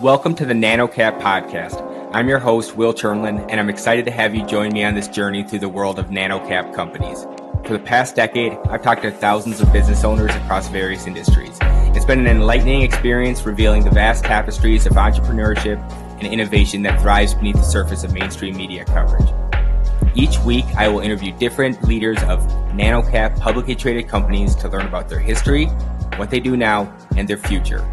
Welcome to the Nano podcast. I'm your host, Will Chernlin, and I'm excited to have you join me on this journey through the world of nano companies. For the past decade, I've talked to thousands of business owners across various industries. It's been an enlightening experience revealing the vast tapestries of entrepreneurship and innovation that thrives beneath the surface of mainstream media coverage. Each week, I will interview different leaders of nano-cap publicly traded companies to learn about their history, what they do now, and their future.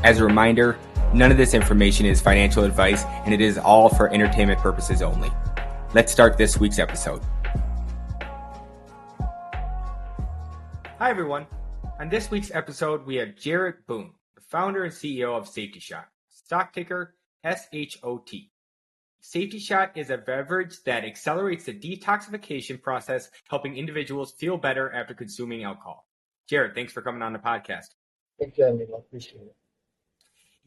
As a reminder, none of this information is financial advice, and it is all for entertainment purposes only. Let's start this week's episode. Hi, everyone. On this week's episode, we have Jarrett Boon, the founder and CEO of Safety Shot, stock ticker SHOT. Safety Shot is a beverage that accelerates the detoxification process, helping individuals feel better after consuming alcohol. Jarrett, thanks for coming on the podcast. Thank you, Andy. I appreciate it.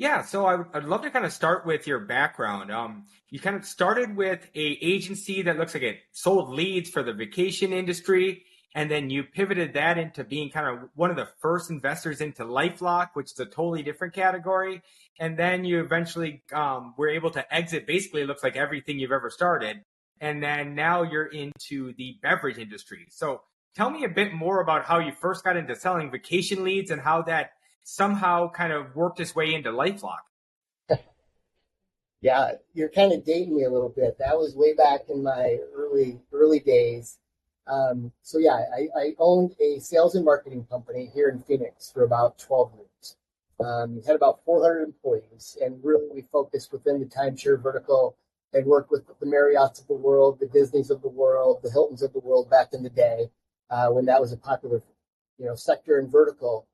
Yeah, so I'd love to kind of start with your background. You kind of started with a agency that looks like it sold leads for the vacation industry, and then you pivoted that into being kind of one of the first investors into LifeLock, which is a totally different category. And then you eventually were able to exit basically, it looks like everything you've ever started. And then now you're into the beverage industry. So tell me a bit more about how you first got into selling vacation leads and how that somehow kind of worked its way into LifeLock. Yeah, you're kind of dating me a little bit. That was way back in my early days. I owned a sales and marketing company here in Phoenix for about 12 years. We had about 400 employees, and really we focused within the timeshare vertical and worked with the Marriotts of the world, the Disneys of the world, the Hiltons of the world back in the day when that was a popular, sector and vertical.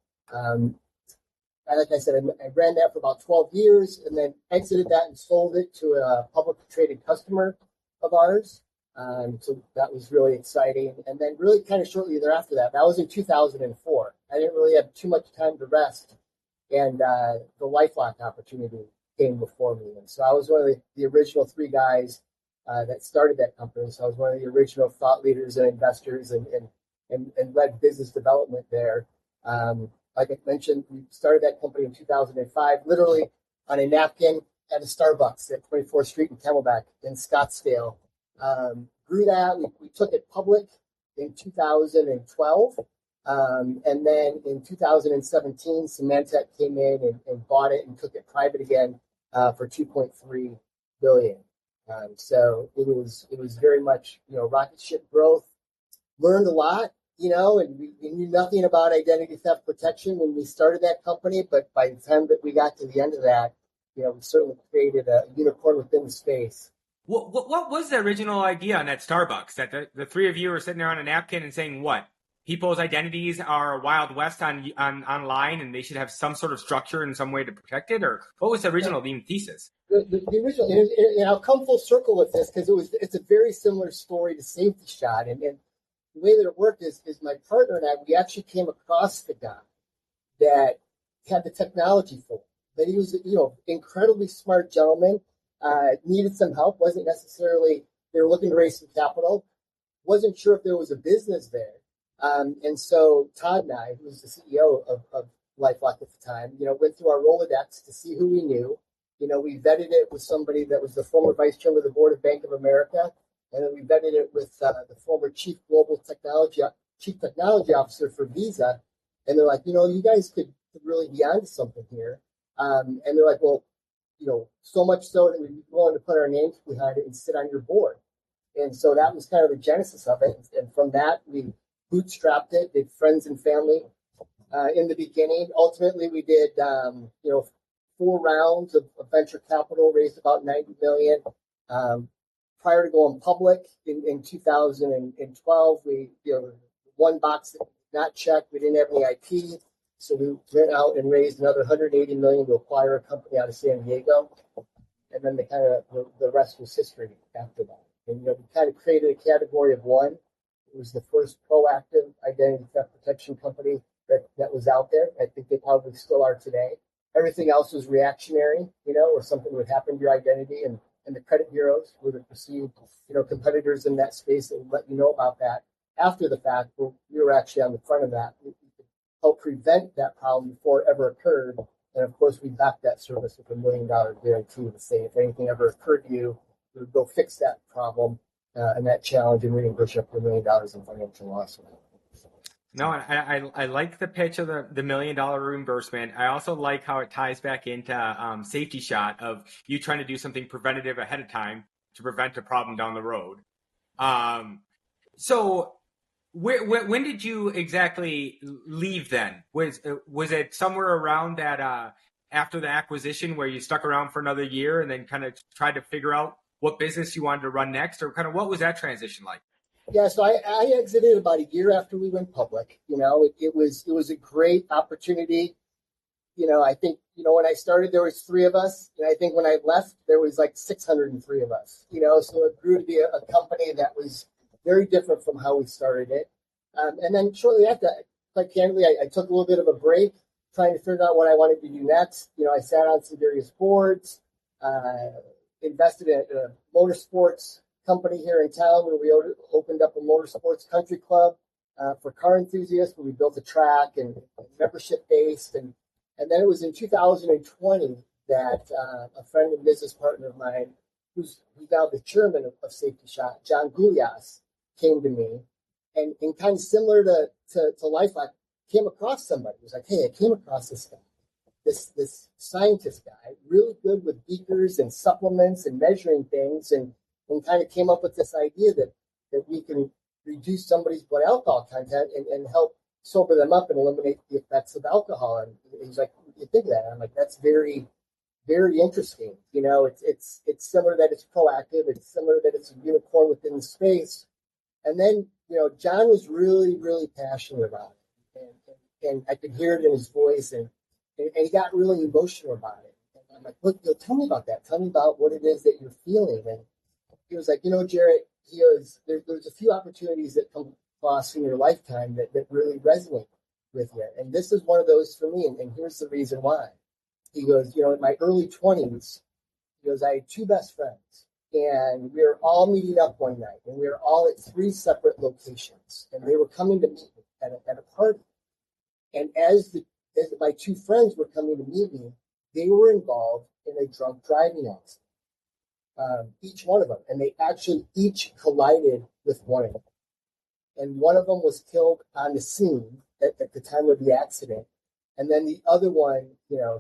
Like I said, I ran that for about 12 years and then exited that and sold it to a publicly traded customer of ours. So that was really exciting. And then really kind of shortly thereafter that was in 2004. I didn't really have too much time to rest. And the LifeLock opportunity came before me. And so I was one of the original three guys that started that company. So I was one of the original thought leaders and investors and led business development there. Like I mentioned, we started that company in 2005, literally on a napkin at a Starbucks at 24th Street in Camelback in Scottsdale. Grew that. We took it public in 2012. And then in 2017, Symantec came in and bought it and took it private again for $2.3 billion. So it was very much, rocket ship growth. Learned a lot. And we knew nothing about identity theft protection when we started that company. But by the time that we got to the end of that, we certainly created a unicorn within the space. What was the original idea on that Starbucks? That the three of you were sitting there on a napkin and saying what? People's identities are Wild West on online, and they should have some sort of structure and some way to protect it? Or what was the original thesis? The original, and I'll come full circle with this because it's a very similar story to Safety Shot. And the way that it worked is my partner and I, we actually came across the guy that had the technology for it. That he was, incredibly smart gentleman, needed some help, wasn't necessarily, they were looking to raise some capital, wasn't sure if there was a business there. And so Todd and I, who was the CEO of LifeLock at the time, went through our Rolodex to see who we knew. We vetted it with somebody that was the former vice chairman of the board of Bank of America. And then we vetted it with the former chief technology officer for Visa. And they're like, you guys could really be onto something here. And they're like, well, so much so that we'd be willing to put our names behind it and sit on your board. And so that was kind of the genesis of it. And from that, we bootstrapped it, did friends and family in the beginning. Ultimately, we did, 4 rounds of venture capital, raised about $90 million. Prior to going public in 2012, we, one box that did not check, we didn't have any IP. So we went out and raised another $180 million to acquire a company out of San Diego. And then the rest was history after that. And, we kind of created a category of one. It was the first proactive identity theft protection company that was out there. I think they probably still are today. Everything else was reactionary, or something would happen to your identity. And the credit bureaus were the perceived, competitors in that space that would let you know about that after the fact. We were actually on the front of that. We could help prevent that problem before it ever occurred And of course, we backed that service with $1 million guarantee to say if anything ever occurred to you, we would go fix that problem and that challenge and reimburse you up to $1 million in financial loss. No, I like the pitch of the $1 million reimbursement. I also like how it ties back into safety shot of you trying to do something preventative ahead of time to prevent a problem down the road. So when did you exactly leave then? Was it somewhere around that after the acquisition where you stuck around for another year and then kind of tried to figure out what business you wanted to run next, or kind of what was that transition like? Yeah, so I exited about a year after we went public. It was a great opportunity. I think, when I started, there was three of us. And I think when I left, there was like 603 of us, so it grew to be a company that was very different from how we started it. And then shortly after, quite candidly, I took a little bit of a break trying to figure out what I wanted to do next. I sat on some various boards, invested in a motorsports company here in town where we opened up a motorsports country club for car enthusiasts, where we built a track and membership based. And then it was in 2020 that a friend and business partner of mine, who's now the chairman of Safety Shot, John Gulias, came to me and kind of similar to LifeLock, came across somebody who was like, hey, I came across this guy, this scientist guy, really good with beakers and supplements and measuring things, and kind of came up with this idea that we can reduce somebody's blood alcohol content and help sober them up and eliminate the effects of alcohol. And he's like, you think of that? And I'm like, that's very, very interesting. It's similar that it's proactive. It's similar that it's a unicorn within the space. And then, John was really, really passionate about it. And I could hear it in his voice, and he got really emotional about it. And I'm like, look, tell me about that. Tell me about what it is that you're feeling. And he was like, Jarrett, there's a few opportunities that come across in your lifetime that really resonate with you. And this is one of those for me. And here's the reason why. He goes, in my early 20s, he goes, I had two best friends. And we were all meeting up one night. And we were all at three separate locations. And they were coming to meet me at a party. And as my two friends were coming to meet me, they were involved in a drunk driving accident. Each one of them. And they actually each collided with one of them. And one of them was killed on the scene at the time of the accident. And then the other one,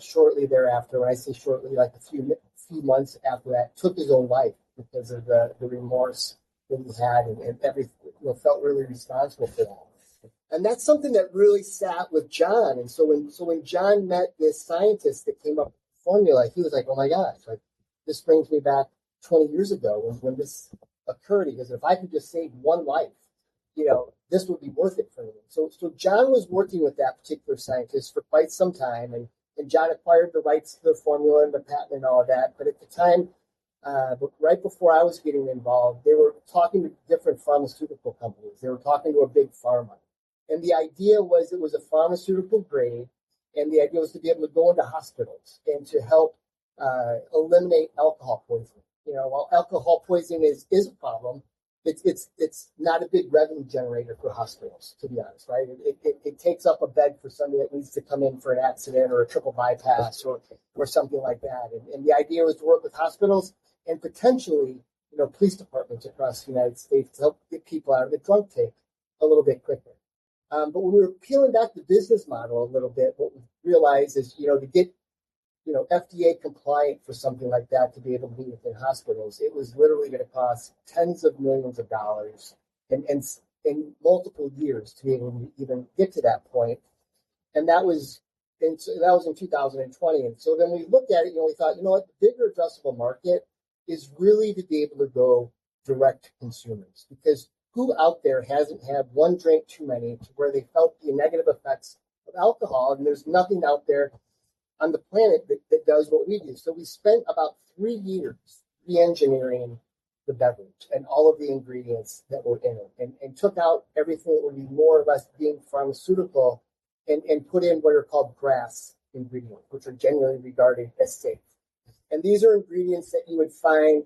shortly thereafter, when I say shortly, like a few months after that, took his own life because of the remorse that he had and everything, felt really responsible for that. And that's something that really sat with John. And so when John met this scientist that came up with the formula, he was like, oh my gosh, like this brings me back 20 years ago when this occurred. Because if I could just save one life, this would be worth it for me. So John was working with that particular scientist for quite some time, and John acquired the rights to the formula and the patent and all of that. But at the time, right before I was getting involved, they were talking to different pharmaceutical companies. They were talking to a big pharma. And the idea was it was a pharmaceutical grade, and the idea was to be able to go into hospitals and to help eliminate alcohol poisoning. While alcohol poisoning is a problem, it's not a big revenue generator for hospitals, to be honest, right? It takes up a bed for somebody that needs to come in for an accident or a triple bypass or something like that. And the idea was to work with hospitals and potentially, police departments across the United States to help get people out of the drunk tank a little bit quicker. But when we were peeling back the business model a little bit, what we realized is, to get FDA compliant for something like that to be able to be within hospitals, it was literally going to cost tens of millions of dollars and multiple years to be able to even get to that point. And that was in 2020. And so then we looked at it, we thought, what, the bigger addressable market is really to be able to go direct to consumers, because who out there hasn't had one drink too many to where they felt the negative effects of alcohol? And there's nothing out there on the planet that does what we do. So we spent about 3 years re-engineering the beverage and all of the ingredients that were in it, and took out everything that would be more or less deemed pharmaceutical and put in what are called GRAS ingredients, which are generally regarded as safe. And these are ingredients that you would find,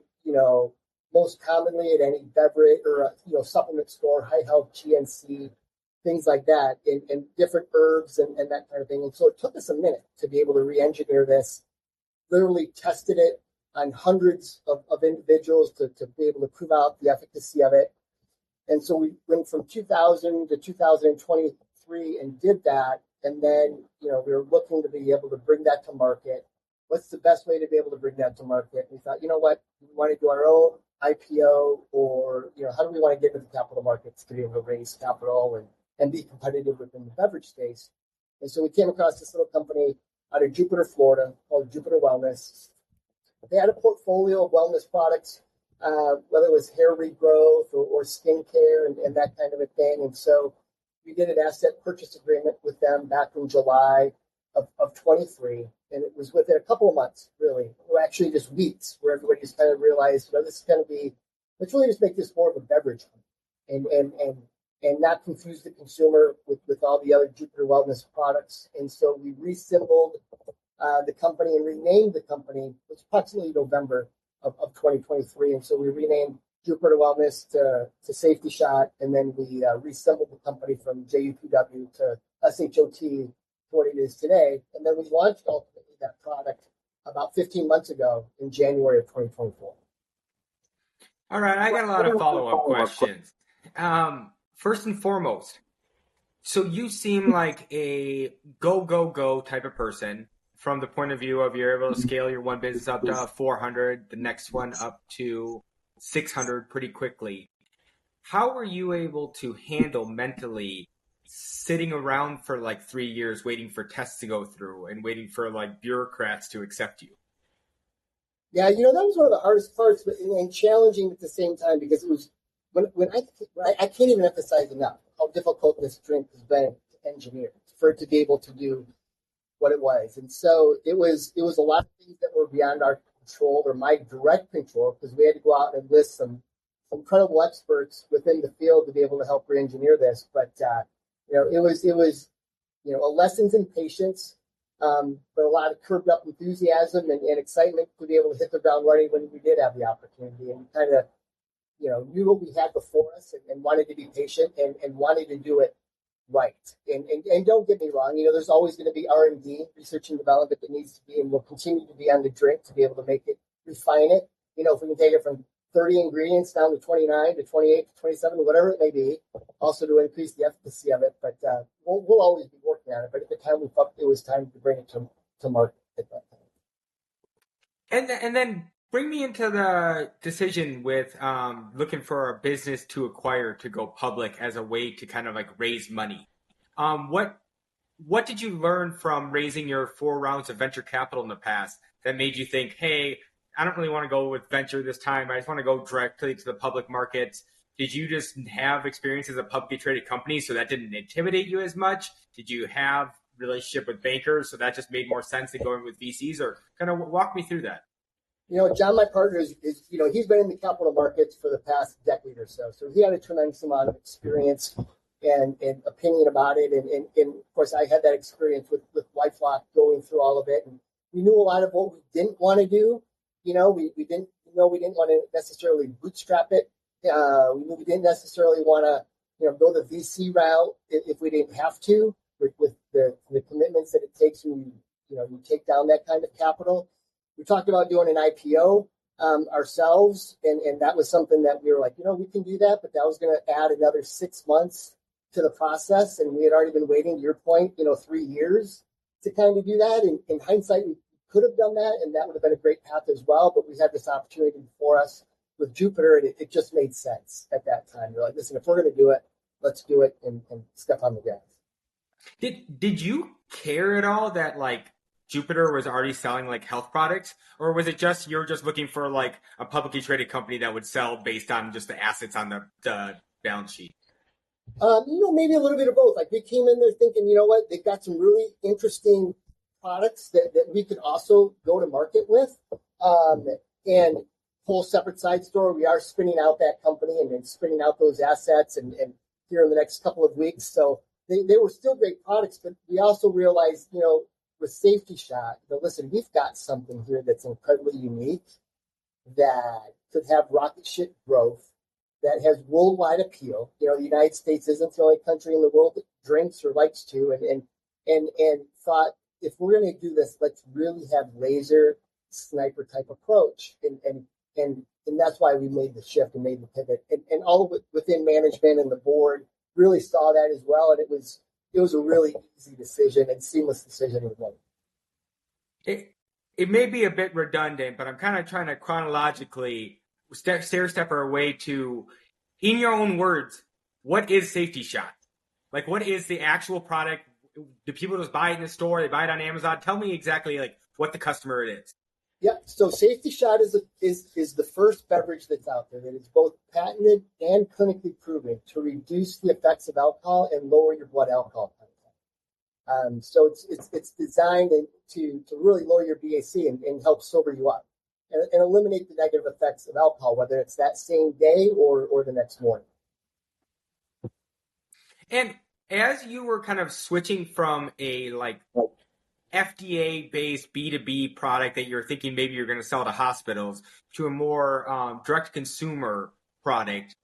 most commonly at any beverage or supplement store, high health GNC, things like that, and different herbs and that kind of thing. And so it took us a minute to be able to re-engineer this, literally tested it on hundreds of individuals to be able to prove out the efficacy of it. And so we went from 2000 to 2023 and did that. And then, we were looking to be able to bring that to market. What's the best way to be able to bring that to market? We thought, you know what, we want to do our own IPO, or, how do we want to get into the capital markets to be able to raise capital and be competitive within the beverage space? And so we came across this little company out of Jupiter, Florida, called Jupiter Wellness. They had a portfolio of wellness products, whether it was hair regrowth or skincare and that kind of a thing. And so we did an asset purchase agreement with them back in July of 23. And it was within a couple of months, really, or actually just weeks, where everybody just kind of realized, this is going to be, let's really just make this more of a beverage and not confuse the consumer with all the other Jupiter Wellness products. And so we re-symboled the company and renamed the company. It was approximately November of 2023. And so we renamed Jupiter Wellness to Safety Shot, and then we re-symboled the company from JUPW to SHOT to what it is today. And then we launched ultimately that product about 15 months ago in January of 2024. All right, I got a lot of follow-up questions. First and foremost, so you seem like a go type of person from the point of view of you're able to scale your one business up to 400, the next one up to 600 pretty quickly. How were you able to handle mentally sitting around for like 3 years waiting for tests to go through and waiting for like bureaucrats to accept you? Yeah, that was one of the hardest parts, and challenging at the same time, because it was when I can't even emphasize enough how difficult this drink has been to engineer for it to be able to do what it was. And so it was a lot of things that were beyond our control, or my direct control, because we had to go out and enlist some incredible experts within the field to be able to help re-engineer this. But it was lessons in patience, but a lot of curbed up enthusiasm and excitement to be able to hit the ground running when we did have the opportunity, and kind of knew what we had before us, and wanted to be patient and wanted to do it right. And don't get me wrong, there's always going to be R&D, research and development, that needs to be, and will continue to be on the drink to be able to make it, refine it. If we can take it from 30 ingredients down to 29 to 28 to 27, whatever it may be, also to increase the efficacy of it. But we'll always be working on it. But at the time, we felt it was time to bring it to market at that time. And then bring me into the decision with looking for a business to acquire to go public as a way to kind of like raise money. What did you learn from raising your 4 rounds of venture capital in the past that made you think, hey, I don't really want to go with venture this time. I just want to go directly to the public markets? Did you just have experience as a publicly traded company, so that didn't intimidate you as much? Did you have relationship with bankers, so that just made more sense than going with VCs? Or kind of walk me through that. John, my partner, is he's been in the capital markets for the past decade or so. So he had a tremendous amount of experience and opinion about it. And of course, I had that experience with LifeLock going through all of it. And we knew a lot of what we didn't want to do. We didn't want to necessarily bootstrap it. We knew we didn't necessarily want to, go the VC route if we didn't have to, with the commitments that it takes when you take down that kind of capital. We talked about doing an IPO ourselves, and that was something that we were like, we can do that, but that was going to add another 6 months to the process, and we had already been waiting, to your point, 3 years to kind of do that. And in hindsight, we could have done that, and that would have been a great path as well, but we had this opportunity before us with Jupiter, and it just made sense at that time. You're like, listen, if we're going to do it, let's do it and step on the gas. Did you care at all that like Jupiter was already selling like health products, or was it just you're just looking for like a publicly traded company that would sell based on just the assets on the balance sheet? Maybe a little bit of both. Like, we came in there thinking, they've got some really interesting products that we could also go to market with, and whole separate side store. We are spinning out that company and then spinning out those assets and here in the next couple of weeks. So they were still great products, but we also realized, with Safety Shot, listen, we've got something here that's incredibly unique that could have rocket ship growth that has worldwide appeal. You know, the United States isn't the only country in the world that drinks or likes to, and thought, if we're going to do this, let's really have laser sniper type approach, and that's why we made the shift and made the pivot, and all of it within management and the board really saw that as well, and it was a really easy decision and seamless decision to make. It may be a bit redundant, but I'm kind of trying to chronologically step our way to, in your own words, what is Safety Shot? Like, what is the actual product? Do people just buy it in the store? They buy it on Amazon? Tell me exactly like what the customer it is. Yeah, so Safety Shot is the first beverage that's out there that is both patented and clinically proven to reduce the effects of alcohol and lower your blood alcohol content. So it's designed to really lower your BAC and help sober you up and eliminate the negative effects of alcohol, whether it's that same day or the next morning. And as you were kind of switching from a like FDA-based B2B product that you're thinking maybe you're going to sell to hospitals to a more direct-to-consumer product,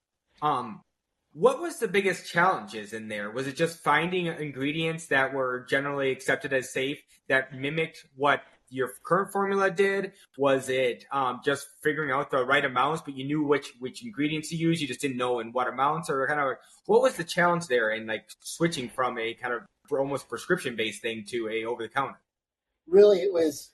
what was the biggest challenges in there? Was it just finding ingredients that were generally accepted as safe that mimicked what your current formula did? Was it just figuring out the right amounts, but you knew which ingredients to use, you just didn't know in what amounts? Or kind of what was the challenge there in like switching from a kind of almost prescription-based thing to a over-the-counter? Really, it was,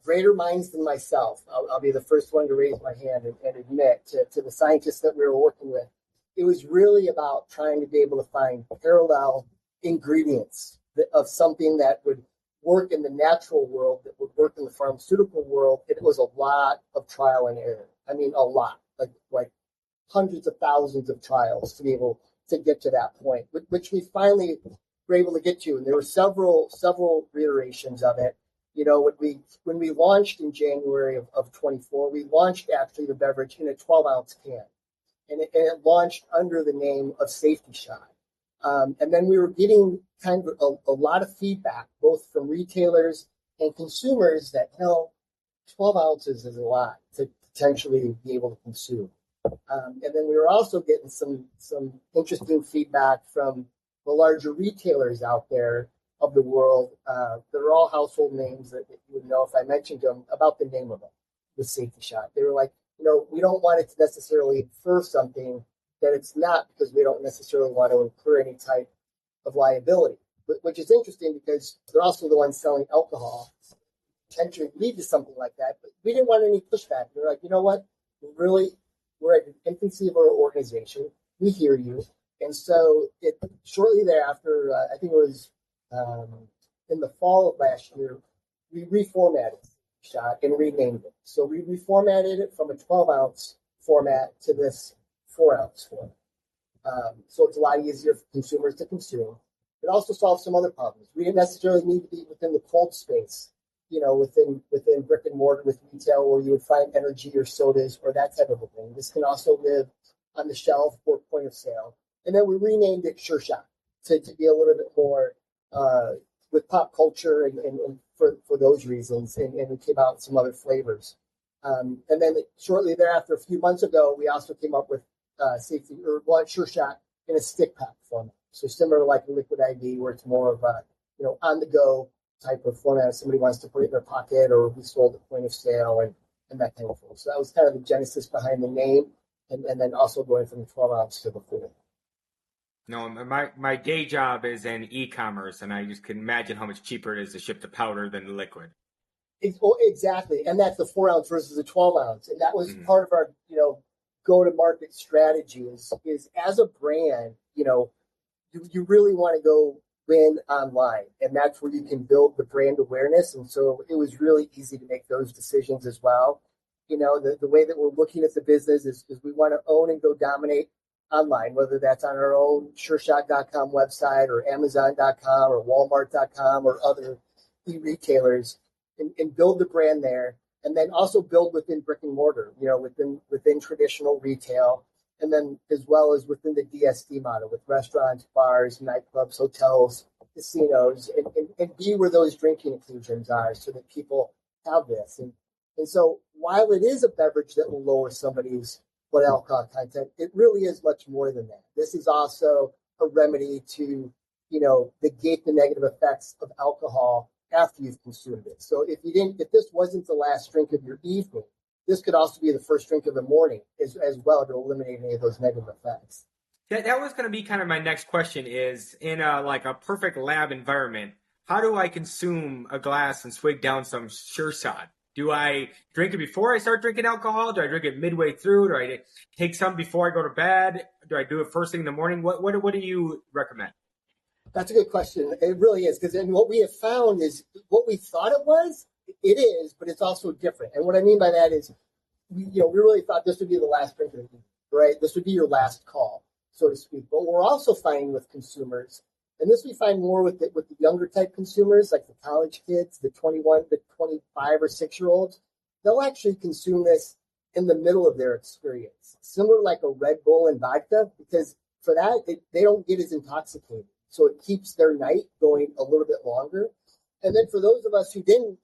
greater minds than myself. I'll be the first one to raise my hand and admit to the scientists that we were working with. It was really about trying to be able to find parallel ingredients of something that would work in the natural world, that would work in the pharmaceutical world. It was a lot of trial and error. I mean, a lot, like hundreds of thousands of trials to be able to get to that point, which we finally were able to get to. And there were several reiterations of it. When we launched in January of 24, we launched actually the beverage in a 12-ounce can. And it launched under the name of Safety Shot. And then we were getting kind of a lot of feedback, both from retailers and consumers, that 12 ounces is a lot to potentially be able to consume. And then we were also getting some interesting feedback from the larger retailers out there of the world. They're all household names that you would know if I mentioned them, about the name of it, the Safety Shot. They were like, we don't want it to necessarily infer something that it's not, because we don't necessarily want to incur any type of liability, which is interesting because they're also the ones selling alcohol, potentially lead to something like that. But we didn't want any pushback. We're like, you know what? We're at the infancy of our organization. We hear you. And so shortly thereafter, I think it was in the fall of last year, we reformatted Shot and renamed it. So we reformatted it from a 12-ounce format to this 4-ounce format. So it's a lot easier for consumers to consume. It also solves some other problems. We didn't necessarily need to be within the cold space, within brick and mortar with retail, where you would find energy or sodas or that type of a thing. This can also live on the shelf or point of sale. And then we renamed it Sure Shot to be a little bit more with pop culture and for those reasons, and we came out with some other flavors. And then shortly thereafter, a few months ago, we also came up with Sure Shot in a stick pack format. So similar to like a liquid IV, where it's more of a on the go type of format. If somebody wants to put it in their pocket, or we sold at point of sale and that kind of thing. So that was kind of the genesis behind the name, and then also going from the 12-ounce to the 4. No, my day job is in e-commerce, and I just can imagine how much cheaper it is to ship the powder than the liquid. Exactly, and that's the 4-ounce versus the 12-ounce, and that was part of our go-to-market strategy. Is as a brand, you really want to go win online, and that's where you can build the brand awareness. And so it was really easy to make those decisions as well. The way that we're looking at the business is we want to own and go dominate online, whether that's on our own SureShot.com website or Amazon.com or Walmart.com or other e-retailers, and build the brand there, and then also build within brick and mortar, within traditional retail, and then as well as within the DSD model with restaurants, bars, nightclubs, hotels, casinos, and be where those drinking occasions are, so that people have this. And so while it is a beverage that will lower somebody's what alcohol content. It really is much more than that. This is also a remedy to, negate the negative effects of alcohol after you've consumed it. So if this wasn't the last drink of your evening, this could also be the first drink of the morning as well, to eliminate any of those negative effects. That was going to be kind of my next question is, in a perfect lab environment, how do I consume a glass and swig down some Sure Shot? Do I drink it before I start drinking alcohol? Do I drink it midway through? Do I take some before I go to bed? Do I do it first thing in the morning? What do you recommend? That's a good question. It really is, because what we have found is what we thought it was, it is, but it's also different. And what I mean by that is, we really thought this would be the last drink of the evening, right? This would be your last call, so to speak. But we're also finding with consumers, and this we find more with the younger type consumers, like the college kids, the 21 to 25 or 6-year-olds, they'll actually consume this in the middle of their experience, similar like a Red Bull and vodka, because for that, they don't get as intoxicated. So it keeps their night going a little bit longer. And then for those of us who didn't,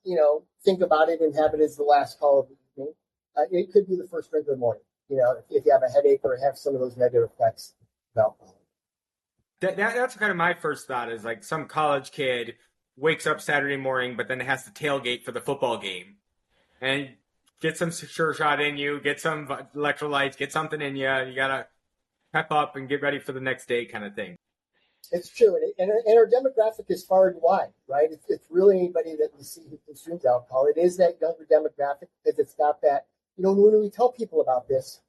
think about it and have it as the last call of the evening, it could be the first drink of the morning, if you have a headache or have some of those negative effects of alcohol. That's kind of my first thought, is like some college kid wakes up Saturday morning, but then has to tailgate for the football game. And get some Sure Shot in you, get some electrolytes, get something in you. You got to pep up and get ready for the next day kind of thing. It's true. And our demographic is far and wide, right? It's really anybody that we see who consumes alcohol. It is that younger demographic, because it's got that, when we tell people about this,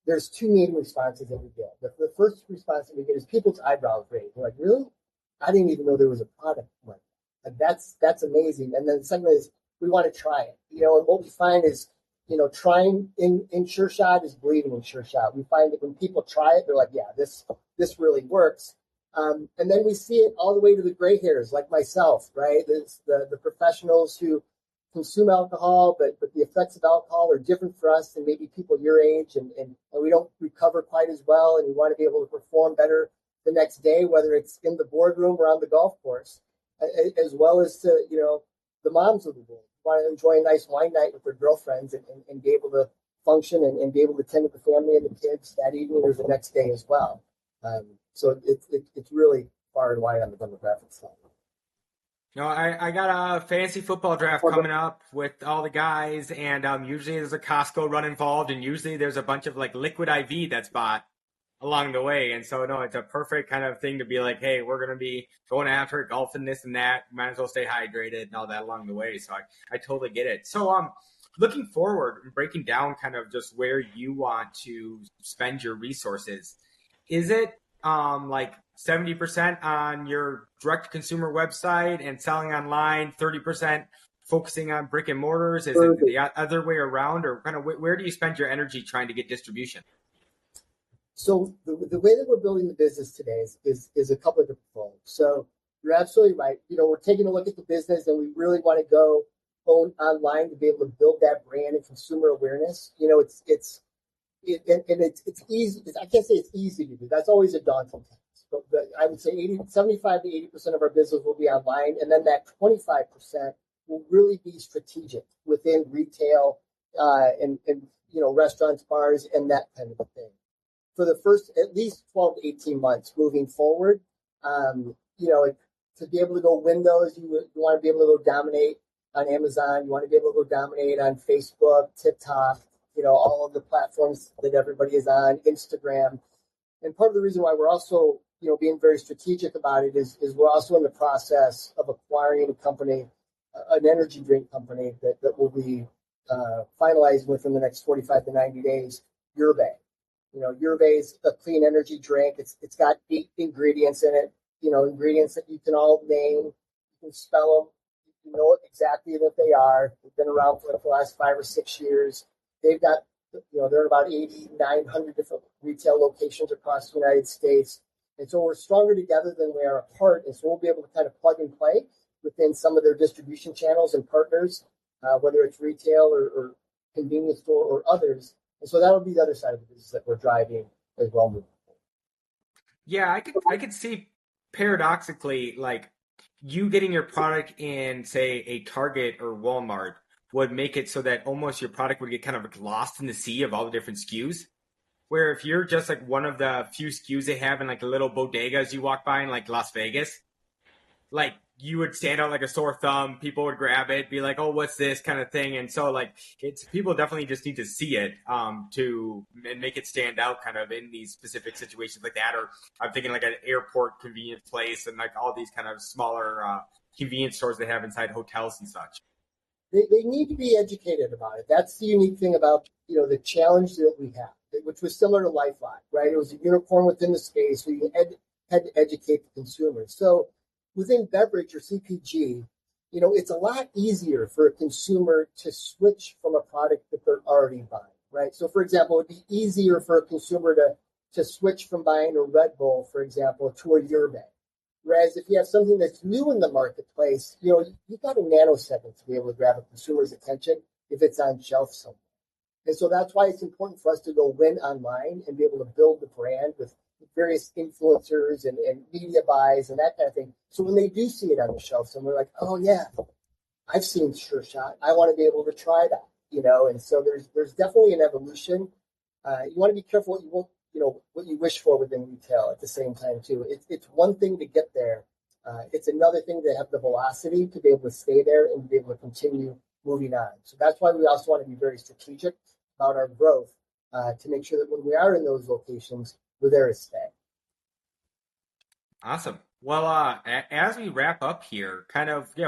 there's two main responses that we get. The first response that we get is people's eyebrows raised. They're like, really? I didn't even know there was a product like that. That's amazing. And then the second is, we want to try it. And what we find is, trying in Sure Shot is believing in Sure Shot. We find that when people try it, they're like, yeah, this really works. And then we see it all the way to the gray hairs, like myself, right? It's the professionals who consume alcohol, but the effects of alcohol are different for us than maybe people your age, and we don't recover quite as well, and we want to be able to perform better the next day, whether it's in the boardroom or on the golf course, as well as to, the moms of the world who want to enjoy a nice wine night with their girlfriends and be able to function and be able to tend to the family and the kids that evening or the next day as well. So it's really far and wide on the demographic side. I got a fancy football draft coming up with all the guys, and usually there's a Costco run involved, and usually there's a bunch of like liquid IV that's bought along the way. And so, no, it's a perfect kind of thing to be like, hey, we're going to be going after it, golfing, this and that. Might as well stay hydrated and all that along the way. So I totally get it. So looking forward and breaking down kind of just where you want to spend your resources, is it like 70% on your direct consumer website and selling online, 30% focusing on brick and mortars? Is it the other way around, or kind of where do you spend your energy trying to get distribution? So the way that we're building the business today is a couple of different folds. So you're absolutely right. We're taking a look at the business, and we really want to go online to be able to build that brand and consumer awareness. It's easy. I can't say it's easy to do. That's always a daunting task. But I would say 75 to 80% of our business will be online, and then that 25% will really be strategic within retail and restaurants, bars, and that kind of a thing. For the first at least 12 to 18 months moving forward, to be able to go Windows, you want to be able to go dominate on Amazon. You want to be able to go dominate on Facebook, TikTok, all of the platforms that everybody is on, Instagram. And part of the reason why we're also, being very strategic about it is we're also in the process of acquiring a company, an energy drink company that will be finalized within the next 45 to 90 days, Yerba. Yerba is a clean energy drink. It's got 8 ingredients in it, ingredients that you can all name, you can spell them, you know exactly that they are. They've been around for the last 5 or 6 years. They've got, they're about 8,900 different retail locations across the United States. And so we're stronger together than we are apart. And so we'll be able to kind of plug and play within some of their distribution channels and partners, whether it's retail or convenience store or others. And so that'll be the other side of the business that we're driving as well moving forward. Yeah, I could see paradoxically like you getting your product in, say, a Target or Walmart would make it so that almost your product would get kind of like lost in the sea of all the different SKUs. Where if you're just like one of the few SKUs they have in like a little bodega as you walk by in like Las Vegas, like you would stand out like a sore thumb. People would grab it, be like, "Oh, what's this?" kind of thing. And so like it's people definitely just need to see it to and make it stand out kind of in these specific situations like that. Or I'm thinking like an airport convenience place and like all these kind of smaller convenience stores they have inside hotels and such. They need to be educated about it. That's the unique thing about, the challenge that we have, which was similar to LifeLock, right? It was a unicorn within the space where you had to educate the consumers. So within beverage or CPG, it's a lot easier for a consumer to switch from a product that they're already buying, right? So for example, it'd be easier for a consumer to switch from buying a Red Bull, for example, to a Yerba. Whereas if you have something that's new in the marketplace, you've got a nanosecond to be able to grab a consumer's attention if it's on shelf somewhere. And so that's why it's important for us to go win online and be able to build the brand with various influencers and media buys and that kind of thing. So when they do see it on the shelf somewhere, like, oh yeah, I've seen Sure Shot. I want to be able to try that, And so there's definitely an evolution. You want to be careful what you want. What you wish for within retail at the same time too. It's one thing to get there. It's another thing to have the velocity to be able to stay there and be able to continue moving on. So that's why we also want to be very strategic about our growth to make sure that when we are in those locations, we're there to stay. Awesome. Well, as we wrap up here,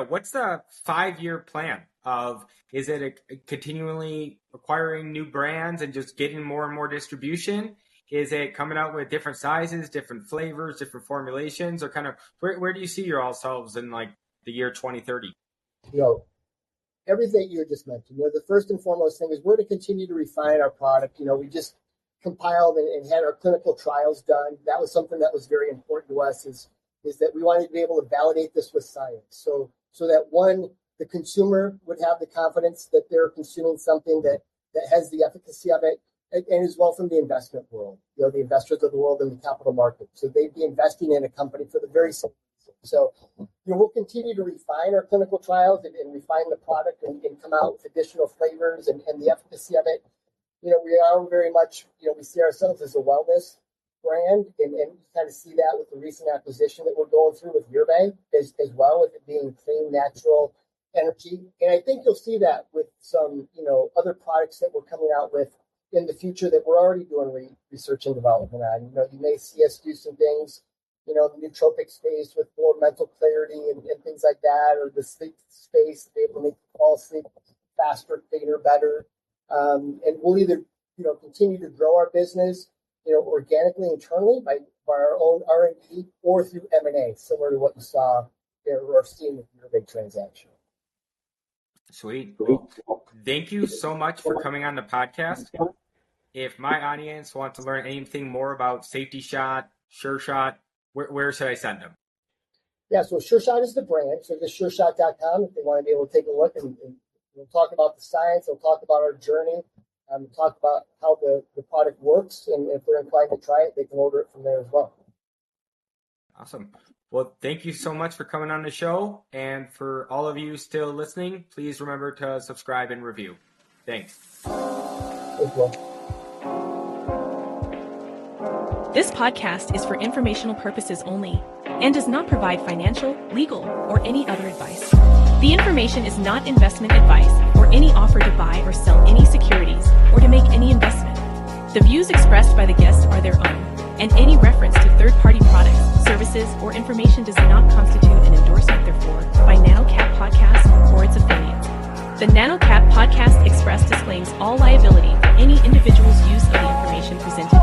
what's the 5-year plan of, is it continually acquiring new brands and just getting more and more distribution? Is it coming out with different sizes, different flavors, different formulations, or kind of where do you see yourselves in like the year 2030? Everything you just mentioned. The first and foremost thing is we're to continue to refine our product. We just compiled and had our clinical trials done. That was something that was very important to us is that we wanted to be able to validate this with science. So that one, the consumer would have the confidence that they're consuming something that has the efficacy of it. And as well from the investment world, the investors of the world in the capital market. So they'd be investing in a company for the very same reason. So, we'll continue to refine our clinical trials and refine the product and come out with additional flavors and the efficacy of it. We are very much, we see ourselves as a wellness brand and you kind of see that with the recent acquisition that we're going through with Yerba as well, with it being clean, natural energy. And I think you'll see that with some, other products that we're coming out with in the future that we're already doing research and development on. You may see us do some things, in the nootropic space with more mental clarity and things like that, or the sleep space to be able to make you fall asleep faster, cleaner, better. And we'll either, continue to grow our business, organically internally by our own R&D or through M&A, similar to what you saw or seen with your big transaction. Sweet. Well, thank you so much for coming on the podcast. If my audience wants to learn anything more about Safety Shot, Sure Shot, where should I send them? Yeah, so Sure Shot is the brand. So just sureshot.com if they want to be able to take a look and we'll talk about the science. We'll talk about our journey. Talk about how the product works. And if they're inclined to try it, they can order it from there as well. Awesome. Well, thank you so much for coming on the show. And for all of you still listening, please remember to subscribe and review. Thanks. Thanks, Will. This podcast is for informational purposes only and does not provide financial, legal, or any other advice. The information is not investment advice or any offer to buy or sell any securities or to make any investment. The views expressed by the guests are their own, and any reference to third-party products, services, or information does not constitute an endorsement therefore by NanoCap Podcast or its affiliates. The NanoCap Podcast Express disclaims all liability for any individual's use of the information presented